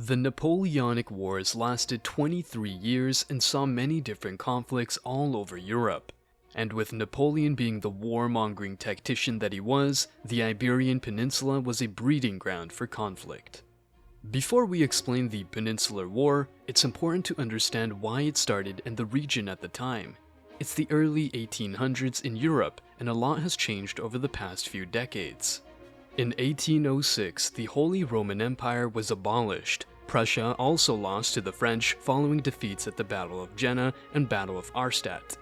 The Napoleonic Wars lasted 23 years and saw many different conflicts all over Europe. And with Napoleon being the warmongering tactician that he was, the Iberian Peninsula was a breeding ground for conflict. Before we explain the Peninsular War, it's important to understand why it started and the region at the time. It's the early 1800s in Europe, and a lot has changed over the past few decades. In 1806, the Holy Roman Empire was abolished. Prussia also lost to the French following defeats at the Battle of Jena and Battle of Arstadt.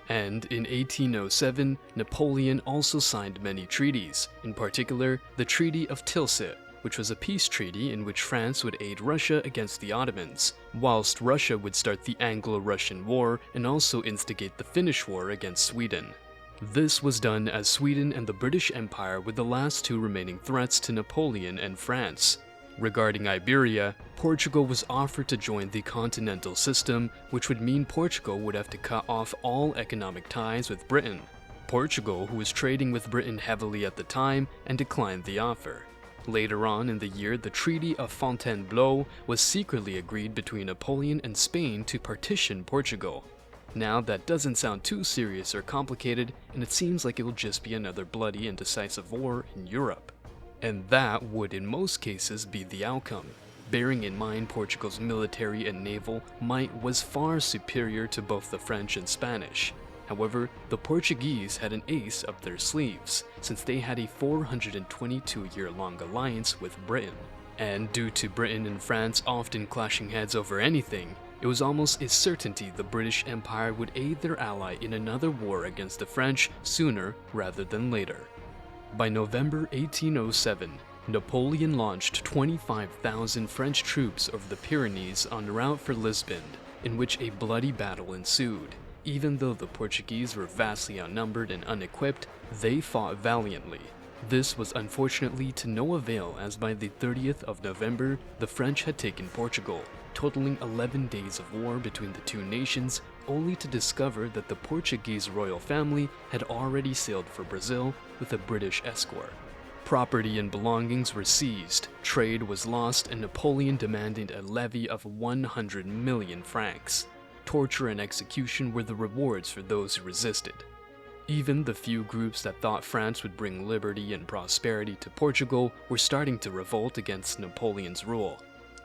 And in 1807, Napoleon also signed many treaties, in particular the Treaty of Tilsit, which was a peace treaty in which France would aid Russia against the Ottomans, whilst Russia would start the Anglo-Russian War and also instigate the Finnish War against Sweden. This was done as Sweden and the British Empire were the last two remaining threats to Napoleon and France. Regarding Iberia, Portugal was offered to join the continental system, which would mean Portugal would have to cut off all economic ties with Britain. Portugal, who was trading with Britain heavily at the time, and declined the offer. Later on in the year, the Treaty of Fontainebleau was secretly agreed between Napoleon and Spain to partition Portugal. Now that doesn't sound too serious or complicated, and it seems like it will just be another bloody and decisive war in Europe. And that would in most cases be the outcome, bearing in mind Portugal's military and naval might was far superior to both the French and Spanish. However, the Portuguese had an ace up their sleeves, since they had a 422-year-long alliance with Britain. And due to Britain and France often clashing heads over anything, it was almost a certainty the British Empire would aid their ally in another war against the French sooner rather than later. By November 1807, Napoleon launched 25,000 French troops over the Pyrenees en route for Lisbon, in which a bloody battle ensued. Even though the Portuguese were vastly outnumbered and unequipped, they fought valiantly. This was unfortunately to no avail, as by the 30th of November, the French had taken Portugal, totaling 11 days of war between the two nations, only to discover that the Portuguese royal family had already sailed for Brazil with a British escort. Property and belongings were seized, trade was lost, and Napoleon demanded a levy of 100 million francs. Torture and execution were the rewards for those who resisted. Even the few groups that thought France would bring liberty and prosperity to Portugal were starting to revolt against Napoleon's rule.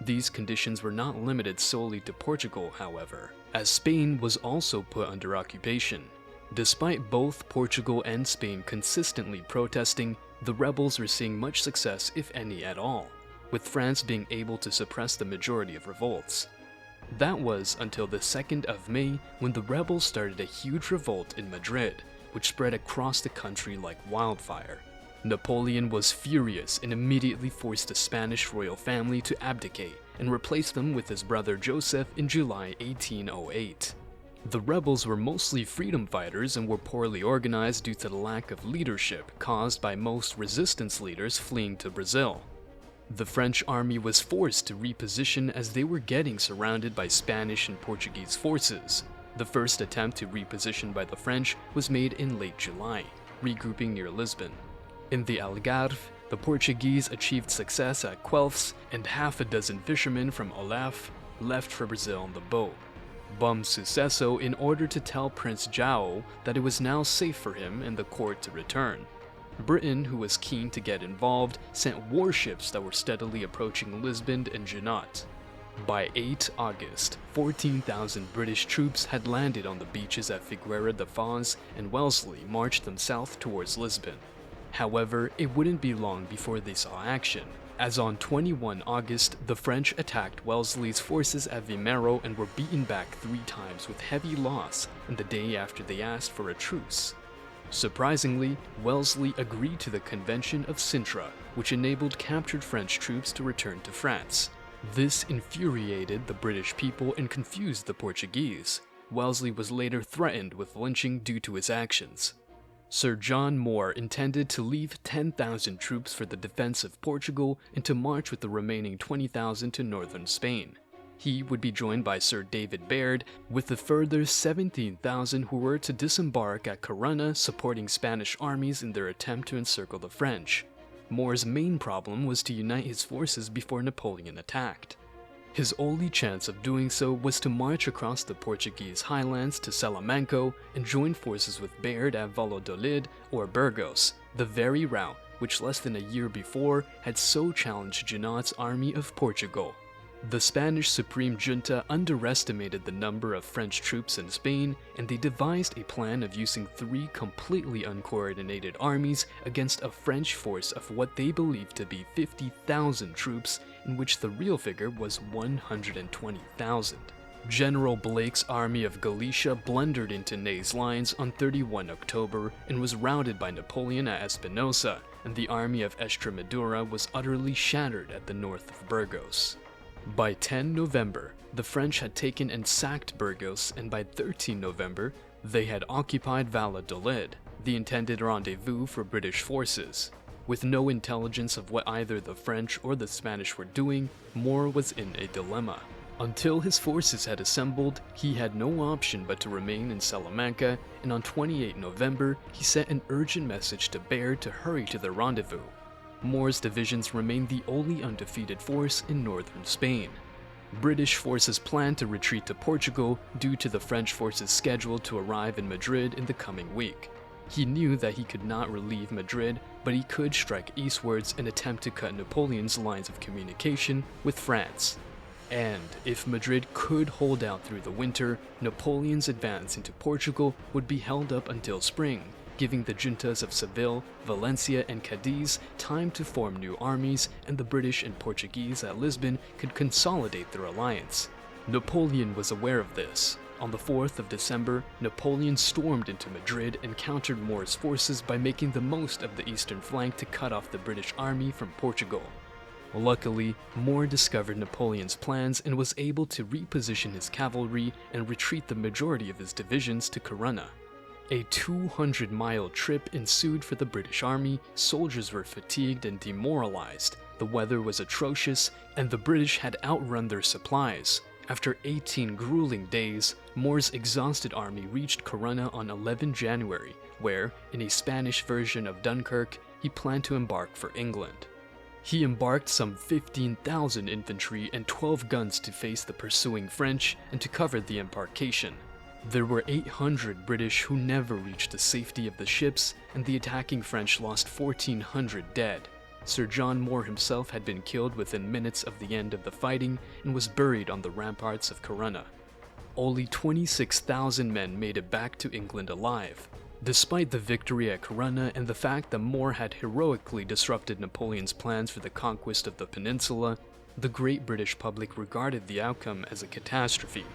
These conditions were not limited solely to Portugal, however, as Spain was also put under occupation. Despite both Portugal and Spain consistently protesting, the rebels were seeing much success, if any at all, with France being able to suppress the majority of revolts. That was until the 2nd of May, when the rebels started a huge revolt in Madrid, which spread across the country like wildfire. Napoleon was furious and immediately forced the Spanish royal family to abdicate and replace them with his brother Joseph in July 1808. The rebels were mostly freedom fighters and were poorly organized due to the lack of leadership caused by most resistance leaders fleeing to Brazil. The French army was forced to reposition as they were getting surrounded by Spanish and Portuguese forces. The first attempt to reposition by the French was made in late July, regrouping near Lisbon. In the Algarve, the Portuguese achieved success at Quelfs, and half a dozen fishermen from Olaf left for Brazil on the boat. Bom Sucesso in order to tell Prince João that it was now safe for him and the court to return. Britain, who was keen to get involved, sent warships that were steadily approaching Lisbon and Junot. By 8 August, 14,000 British troops had landed on the beaches at Figueira da Foz, and Wellesley marched them south towards Lisbon. However, it wouldn't be long before they saw action, as on 21 August, the French attacked Wellesley's forces at Vimeiro and were beaten back 3 times with heavy loss, and the day after they asked for a truce. Surprisingly, Wellesley agreed to the Convention of Sintra, which enabled captured French troops to return to France. This infuriated the British people and confused the Portuguese. Wellesley was later threatened with lynching due to his actions. Sir John Moore intended to leave 10,000 troops for the defense of Portugal and to march with the remaining 20,000 to northern Spain. He would be joined by Sir David Baird with a further 17,000 who were to disembark at Corunna, supporting Spanish armies in their attempt to encircle the French. Moore's main problem was to unite his forces before Napoleon attacked. His only chance of doing so was to march across the Portuguese highlands to Salamanca and join forces with Baird at Valladolid or Burgos, the very route which less than a year before had so challenged Junot's army of Portugal. The Spanish Supreme Junta underestimated the number of French troops in Spain, and they devised a plan of using 3 completely uncoordinated armies against a French force of what they believed to be 50,000 troops, in which the real figure was 120,000. General Blake's army of Galicia blundered into Ney's lines on 31 October and was routed by Napoleon at Espinosa, and the army of Extremadura was utterly shattered at the north of Burgos. By 10 November, the French had taken and sacked Burgos, and by 13 November, they had occupied Valladolid, the intended rendezvous for British forces. With no intelligence of what either the French or the Spanish were doing, Moore was in a dilemma. Until his forces had assembled, he had no option but to remain in Salamanca, and on 28 November, he sent an urgent message to Baird to hurry to the rendezvous. Moore's divisions remained the only undefeated force in northern Spain. British forces planned to retreat to Portugal due to the French forces scheduled to arrive in Madrid in the coming week. He knew that he could not relieve Madrid, but he could strike eastwards and attempt to cut Napoleon's lines of communication with France. And if Madrid could hold out through the winter, Napoleon's advance into Portugal would be held up until spring, giving the juntas of Seville, Valencia, and Cadiz time to form new armies, and the British and Portuguese at Lisbon could consolidate their alliance. Napoleon was aware of this. On the 4th of December, Napoleon stormed into Madrid and countered Moore's forces by making the most of the eastern flank to cut off the British army from Portugal. Luckily, Moore discovered Napoleon's plans and was able to reposition his cavalry and retreat the majority of his divisions to Corunna. A 200-mile trip ensued for the British army, soldiers were fatigued and demoralized, the weather was atrocious, and the British had outrun their supplies. After 18 grueling days, Moore's exhausted army reached Corunna on 11 January, where, in a Spanish version of Dunkirk, he planned to embark for England. He embarked some 15,000 infantry and 12 guns to face the pursuing French and to cover the embarkation. There were 800 British who never reached the safety of the ships, and the attacking French lost 1,400 dead. Sir John Moore himself had been killed within minutes of the end of the fighting and was buried on the ramparts of Corunna. Only 26,000 men made it back to England alive. Despite the victory at Corunna and the fact that Moore had heroically disrupted Napoleon's plans for the conquest of the peninsula, the great British public regarded the outcome as a catastrophe.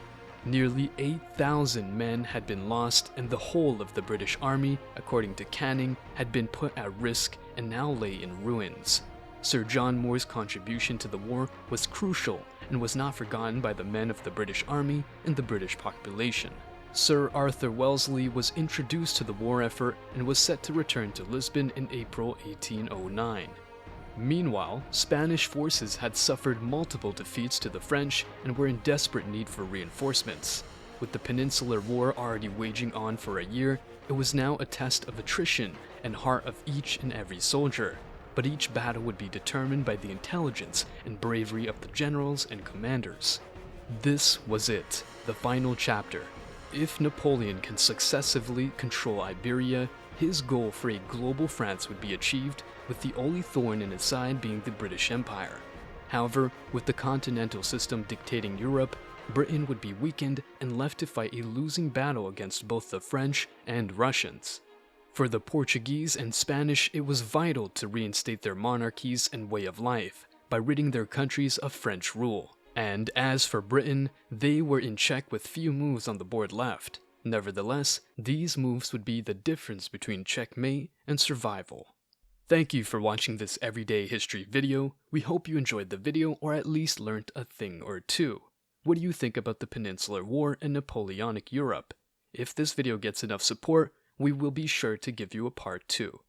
Nearly 8,000 men had been lost, and the whole of the British army, according to Canning, had been put at risk and now lay in ruins. Sir John Moore's contribution to the war was crucial and was not forgotten by the men of the British army and the British population. Sir Arthur Wellesley was introduced to the war effort and was set to return to Lisbon in April 1809. Meanwhile, Spanish forces had suffered multiple defeats to the French and were in desperate need for reinforcements. With the Peninsular War already waging on for a year, it was now a test of attrition and heart of each and every soldier. But each battle would be determined by the intelligence and bravery of the generals and commanders. This was it, the final chapter. If Napoleon can successively control Iberia, his goal for a global France would be achieved, with the only thorn in his side being the British Empire. However, with the continental system dictating Europe, Britain would be weakened and left to fight a losing battle against both the French and Russians. For the Portuguese and Spanish, it was vital to reinstate their monarchies and way of life by ridding their countries of French rule. And as for Britain, they were in check with few moves on the board left. Nevertheless, these moves would be the difference between checkmate and survival. Thank you for watching this everyday history video. We hope you enjoyed the video or at least learned a thing or two. What do you think about the Peninsular War and Napoleonic Europe? If this video gets enough support, we will be sure to give you a part 2.